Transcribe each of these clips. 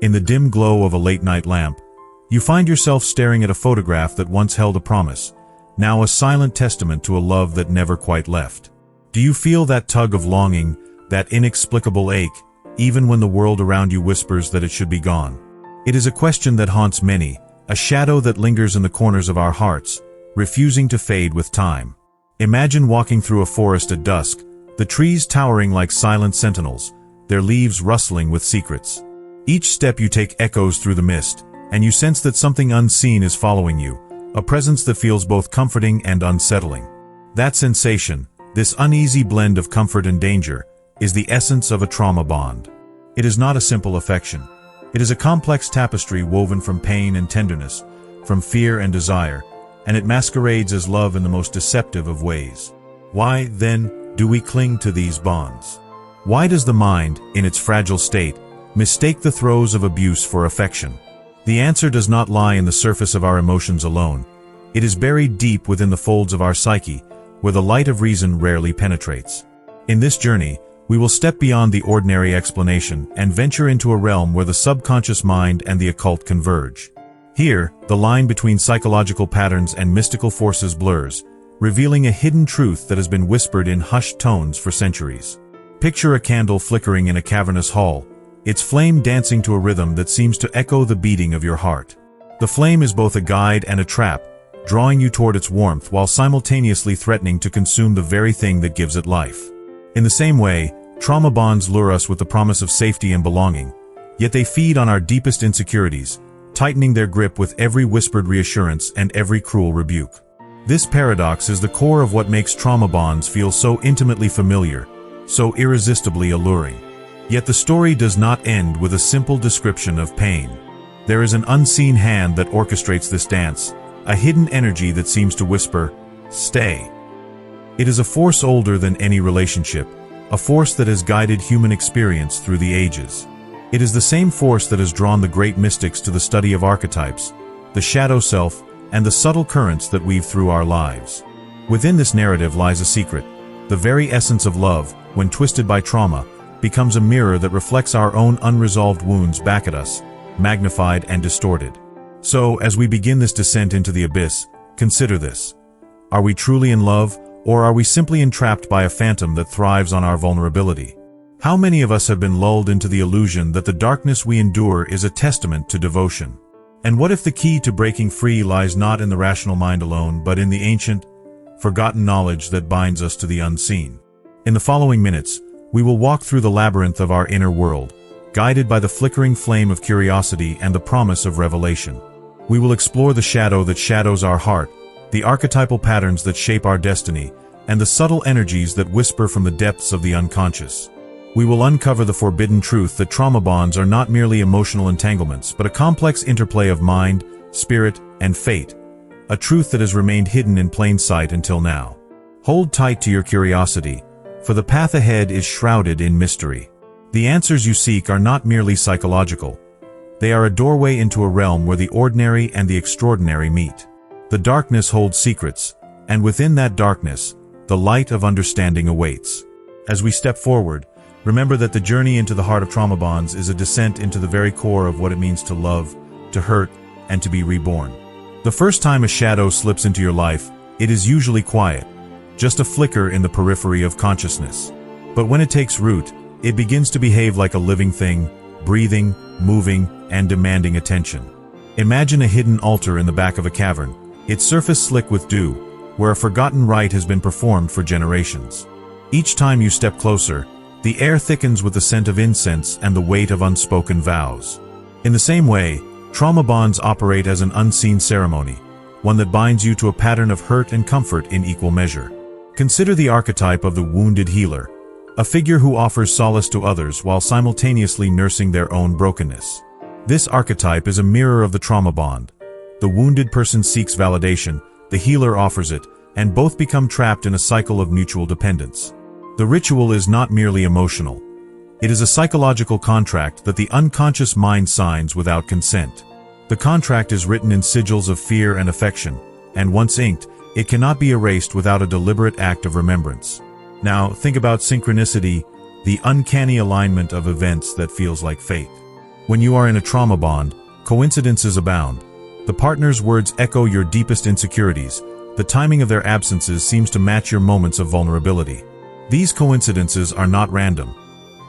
In the dim glow of a late-night lamp, you find yourself staring at a photograph that once held a promise, now a silent testament to a love that never quite left. Do you feel that tug of longing, that inexplicable ache, even when the world around you whispers that it should be gone? It is a question that haunts many, a shadow that lingers in the corners of our hearts, refusing to fade with time. Imagine walking through a forest at dusk, the trees towering like silent sentinels, their leaves rustling with secrets. Each step you take echoes through the mist, and you sense that something unseen is following you, a presence that feels both comforting and unsettling. That sensation, this uneasy blend of comfort and danger, is the essence of a trauma bond. It is not a simple affection. It is a complex tapestry woven from pain and tenderness, from fear and desire, and it masquerades as love in the most deceptive of ways. Why, then, do we cling to these bonds? Why does the mind, in its fragile state, mistake the throes of abuse for affection? The answer does not lie in the surface of our emotions alone. It is buried deep within the folds of our psyche, where the light of reason rarely penetrates. In this journey, we will step beyond the ordinary explanation and venture into a realm where the subconscious mind and the occult converge. Here, the line between psychological patterns and mystical forces blurs, revealing a hidden truth that has been whispered in hushed tones for centuries. Picture a candle flickering in a cavernous hall, its flame dancing to a rhythm that seems to echo the beating of your heart. The flame is both a guide and a trap, drawing you toward its warmth while simultaneously threatening to consume the very thing that gives it life. In the same way, trauma bonds lure us with the promise of safety and belonging, yet they feed on our deepest insecurities, tightening their grip with every whispered reassurance and every cruel rebuke. This paradox is the core of what makes trauma bonds feel so intimately familiar, so irresistibly alluring. Yet the story does not end with a simple description of pain. There is an unseen hand that orchestrates this dance, a hidden energy that seems to whisper, "Stay." It is a force older than any relationship, a force that has guided human experience through the ages. It is the same force that has drawn the great mystics to the study of archetypes, the shadow self, and the subtle currents that weave through our lives. Within this narrative lies a secret. The very essence of love, when twisted by trauma, becomes a mirror that reflects our own unresolved wounds back at us, magnified and distorted. So, as we begin this descent into the abyss, consider this. Are we truly in love, or are we simply entrapped by a phantom that thrives on our vulnerability? How many of us have been lulled into the illusion that the darkness we endure is a testament to devotion? And what if the key to breaking free lies not in the rational mind alone, but in the ancient, forgotten knowledge that binds us to the unseen? In the following minutes, we will walk through the labyrinth of our inner world, guided by the flickering flame of curiosity and the promise of revelation. We will explore the shadow that shadows our heart, the archetypal patterns that shape our destiny, and the subtle energies that whisper from the depths of the unconscious. We will uncover the forbidden truth that trauma bonds are not merely emotional entanglements, but a complex interplay of mind, spirit, and fate, a truth that has remained hidden in plain sight until now. Hold tight to your curiosity, for the path ahead is shrouded in mystery. The answers you seek are not merely psychological. They are a doorway into a realm where the ordinary and the extraordinary meet. The darkness holds secrets, and within that darkness, the light of understanding awaits. As we step forward, remember that the journey into the heart of trauma bonds is a descent into the very core of what it means to love, to hurt, and to be reborn. The first time a shadow slips into your life, it is usually quiet, just a flicker in the periphery of consciousness. But when it takes root, it begins to behave like a living thing, breathing, moving, and demanding attention. Imagine a hidden altar in the back of a cavern, its surface slick with dew, where a forgotten rite has been performed for generations. Each time you step closer, the air thickens with the scent of incense and the weight of unspoken vows. In the same way, trauma bonds operate as an unseen ceremony, one that binds you to a pattern of hurt and comfort in equal measure. Consider the archetype of the wounded healer, a figure who offers solace to others while simultaneously nursing their own brokenness. This archetype is a mirror of the trauma bond. The wounded person seeks validation, the healer offers it, and both become trapped in a cycle of mutual dependence. The ritual is not merely emotional. It is a psychological contract that the unconscious mind signs without consent. The contract is written in sigils of fear and affection, and once inked, it cannot be erased without a deliberate act of remembrance. Now, think about synchronicity, the uncanny alignment of events that feels like fate. When you are in a trauma bond, coincidences abound. The partner's words echo your deepest insecurities. The timing of their absences seems to match your moments of vulnerability. These coincidences are not random.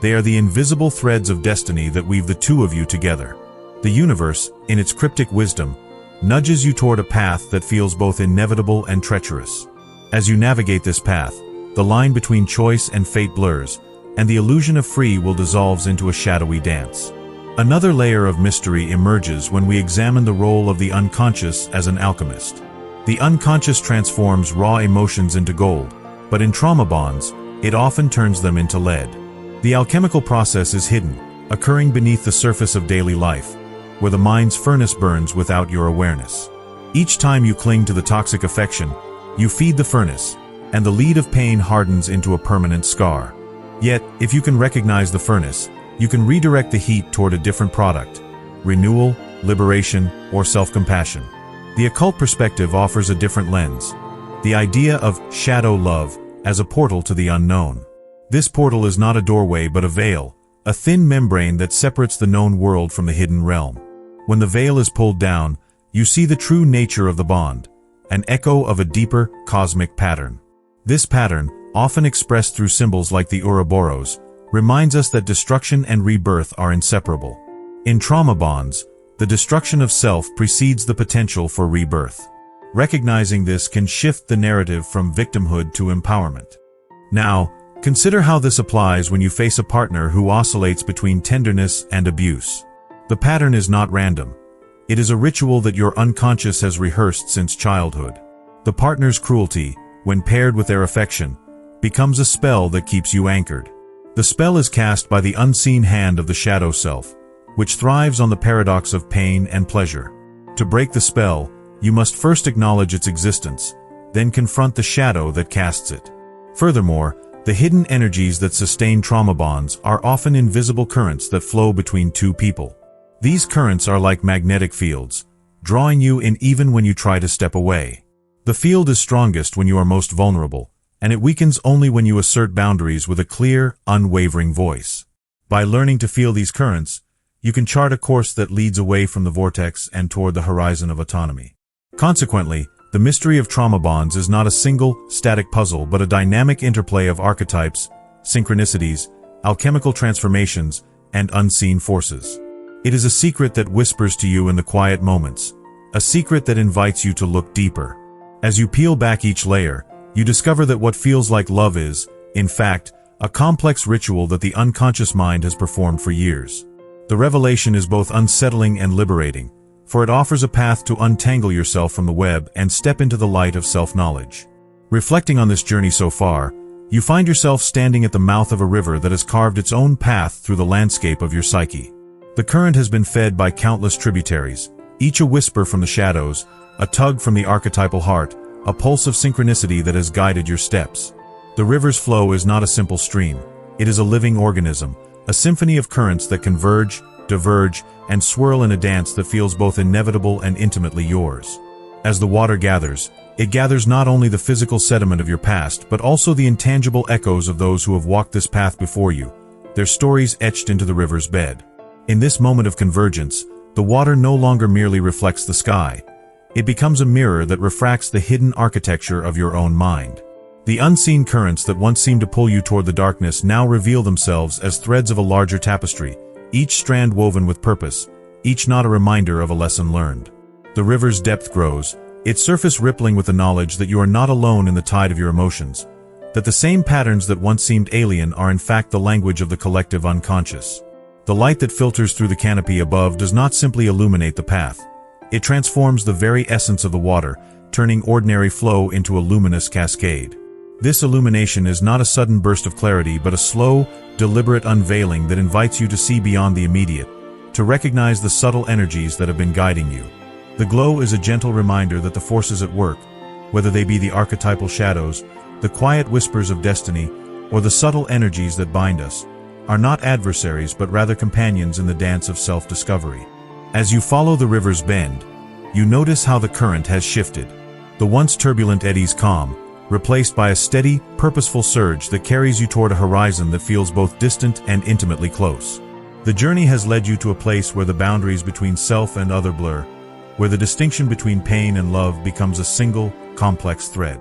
They are the invisible threads of destiny that weave the two of you together. The universe, in its cryptic wisdom, nudges you toward a path that feels both inevitable and treacherous. As you navigate this path, the line between choice and fate blurs, and the illusion of free will dissolves into a shadowy dance. Another layer of mystery emerges when we examine the role of the unconscious as an alchemist. The unconscious transforms raw emotions into gold, but in trauma bonds, it often turns them into lead. The alchemical process is hidden, occurring beneath the surface of daily life, where the mind's furnace burns without your awareness. Each time you cling to the toxic affection, you feed the furnace, and the lead of pain hardens into a permanent scar. Yet, if you can recognize the furnace, you can redirect the heat toward a different product: renewal, liberation, or self-compassion. The occult perspective offers a different lens, the idea of shadow love as a portal to the unknown. This portal is not a doorway but a veil, a thin membrane that separates the known world from the hidden realm. When the veil is pulled down, you see the true nature of the bond, an echo of a deeper, cosmic pattern. This pattern, often expressed through symbols like the Ouroboros, reminds us that destruction and rebirth are inseparable. In trauma bonds, the destruction of self precedes the potential for rebirth. Recognizing this can shift the narrative from victimhood to empowerment. Now, consider how this applies when you face a partner who oscillates between tenderness and abuse. The pattern is not random. It is a ritual that your unconscious has rehearsed since childhood. The partner's cruelty, when paired with their affection, becomes a spell that keeps you anchored. The spell is cast by the unseen hand of the shadow self, which thrives on the paradox of pain and pleasure. To break the spell, you must first acknowledge its existence, then confront the shadow that casts it. Furthermore, the hidden energies that sustain trauma bonds are often invisible currents that flow between two people. These currents are like magnetic fields, drawing you in even when you try to step away. The field is strongest when you are most vulnerable, and it weakens only when you assert boundaries with a clear, unwavering voice. By learning to feel these currents, you can chart a course that leads away from the vortex and toward the horizon of autonomy. Consequently, the mystery of trauma bonds is not a single, static puzzle but a dynamic interplay of archetypes, synchronicities, alchemical transformations, and unseen forces. It is a secret that whispers to you in the quiet moments, a secret that invites you to look deeper. As you peel back each layer, you discover that what feels like love is, in fact, a complex ritual that the unconscious mind has performed for years. The revelation is both unsettling and liberating, for it offers a path to untangle yourself from the web and step into the light of self-knowledge. Reflecting on this journey so far, you find yourself standing at the mouth of a river that has carved its own path through the landscape of your psyche. The current has been fed by countless tributaries, each a whisper from the shadows, a tug from the archetypal heart, a pulse of synchronicity that has guided your steps. The river's flow is not a simple stream. It is a living organism, a symphony of currents that converge, diverge, and swirl in a dance that feels both inevitable and intimately yours. As the water gathers, it gathers not only the physical sediment of your past, but also the intangible echoes of those who have walked this path before you, their stories etched into the river's bed. In this moment of convergence, the water no longer merely reflects the sky. It becomes a mirror that refracts the hidden architecture of your own mind. The unseen currents that once seemed to pull you toward the darkness now reveal themselves as threads of a larger tapestry, each strand woven with purpose, each knot a reminder of a lesson learned. The river's depth grows, its surface rippling with the knowledge that you are not alone in the tide of your emotions, that the same patterns that once seemed alien are in fact the language of the collective unconscious. The light that filters through the canopy above does not simply illuminate the path. It transforms the very essence of the water, turning ordinary flow into a luminous cascade. This illumination is not a sudden burst of clarity but a slow, deliberate unveiling that invites you to see beyond the immediate, to recognize the subtle energies that have been guiding you. The glow is a gentle reminder that the forces at work, whether they be the archetypal shadows, the quiet whispers of destiny, or the subtle energies that bind us, are not adversaries but rather companions in the dance of self-discovery. As you follow the river's bend, you notice how the current has shifted. The once turbulent eddies calm, replaced by a steady, purposeful surge that carries you toward a horizon that feels both distant and intimately close. The journey has led you to a place where the boundaries between self and other blur, where the distinction between pain and love becomes a single, complex thread.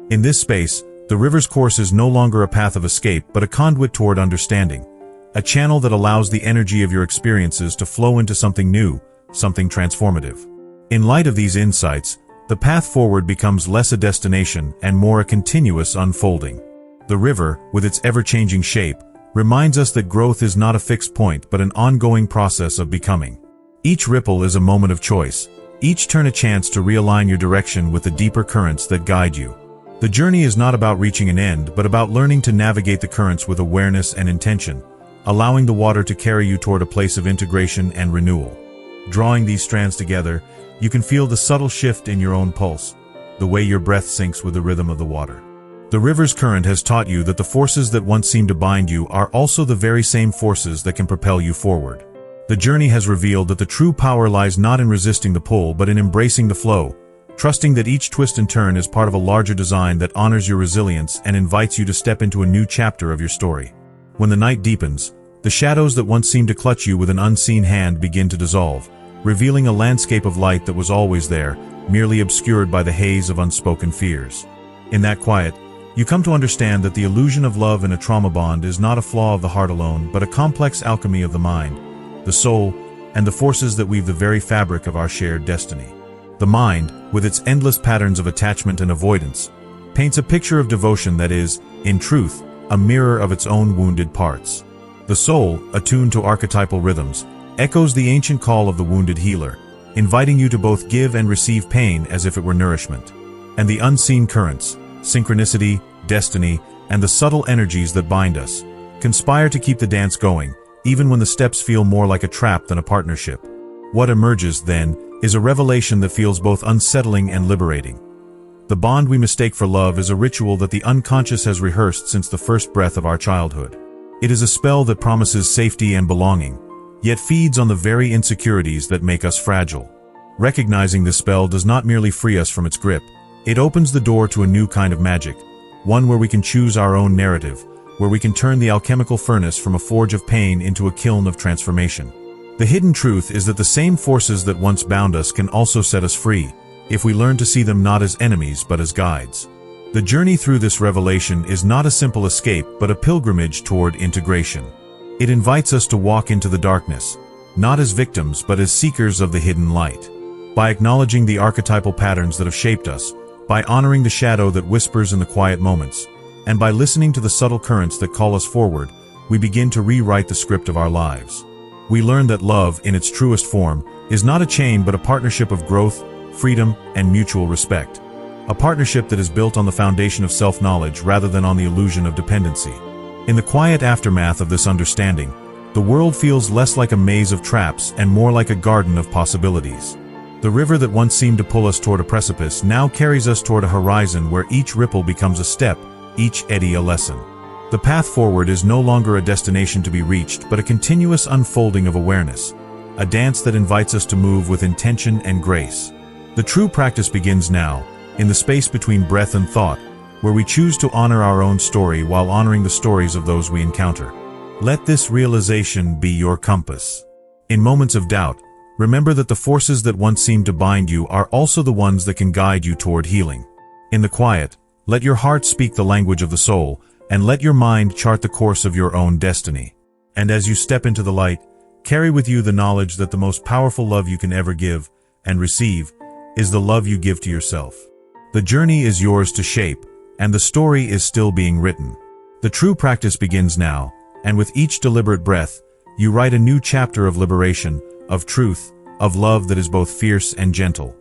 In this space, the river's course is no longer a path of escape but a conduit toward understanding, a channel that allows the energy of your experiences to flow into something new, something transformative. In light of these insights, the path forward becomes less a destination and more a continuous unfolding. The river, with its ever-changing shape, reminds us that growth is not a fixed point but an ongoing process of becoming. Each ripple is a moment of choice, each turn a chance to realign your direction with the deeper currents that guide you. The journey is not about reaching an end but about learning to navigate the currents with awareness and intention, allowing the water to carry you toward a place of integration and renewal. Drawing these strands together, you can feel the subtle shift in your own pulse, the way your breath syncs with the rhythm of the water. The river's current has taught you that the forces that once seemed to bind you are also the very same forces that can propel you forward. The journey has revealed that the true power lies not in resisting the pull but in embracing the flow, trusting that each twist and turn is part of a larger design that honors your resilience and invites you to step into a new chapter of your story. When the night deepens, the shadows that once seemed to clutch you with an unseen hand begin to dissolve, revealing a landscape of light that was always there, merely obscured by the haze of unspoken fears. In that quiet, you come to understand that the illusion of love in a trauma bond is not a flaw of the heart alone, but a complex alchemy of the mind, the soul, and the forces that weave the very fabric of our shared destiny. The mind, with its endless patterns of attachment and avoidance, paints a picture of devotion that is, in truth, a mirror of its own wounded parts. The soul, attuned to archetypal rhythms, echoes the ancient call of the wounded healer, inviting you to both give and receive pain as if it were nourishment. And the unseen currents, synchronicity, destiny, and the subtle energies that bind us, conspire to keep the dance going, even when the steps feel more like a trap than a partnership. What emerges, then, is a revelation that feels both unsettling and liberating. The bond we mistake for love is a ritual that the unconscious has rehearsed since the first breath of our childhood. It is a spell that promises safety and belonging, yet feeds on the very insecurities that make us fragile. Recognizing this spell does not merely free us from its grip, it opens the door to a new kind of magic, one where we can choose our own narrative, where we can turn the alchemical furnace from a forge of pain into a kiln of transformation. The hidden truth is that the same forces that once bound us can also set us free, if we learn to see them not as enemies but as guides. The journey through this revelation is not a simple escape but a pilgrimage toward integration. It invites us to walk into the darkness, not as victims but as seekers of the hidden light. By acknowledging the archetypal patterns that have shaped us, by honoring the shadow that whispers in the quiet moments, and by listening to the subtle currents that call us forward, we begin to rewrite the script of our lives. We learn that love, in its truest form, is not a chain but a partnership of growth, freedom, and mutual respect. A partnership that is built on the foundation of self-knowledge rather than on the illusion of dependency. In the quiet aftermath of this understanding, the world feels less like a maze of traps and more like a garden of possibilities. The river that once seemed to pull us toward a precipice now carries us toward a horizon where each ripple becomes a step, each eddy a lesson. The path forward is no longer a destination to be reached, but a continuous unfolding of awareness, a dance that invites us to move with intention and grace. The true practice begins now, in the space between breath and thought, where we choose to honor our own story while honoring the stories of those we encounter. Let this realization be your compass. In moments of doubt, remember that the forces that once seemed to bind you are also the ones that can guide you toward healing. In the quiet, let your heart speak the language of the soul, and let your mind chart the course of your own destiny. And as you step into the light, carry with you the knowledge that the most powerful love you can ever give and receive is the love you give to yourself. The journey is yours to shape, and the story is still being written. The true practice begins now, and with each deliberate breath, you write a new chapter of liberation, of truth, of love that is both fierce and gentle.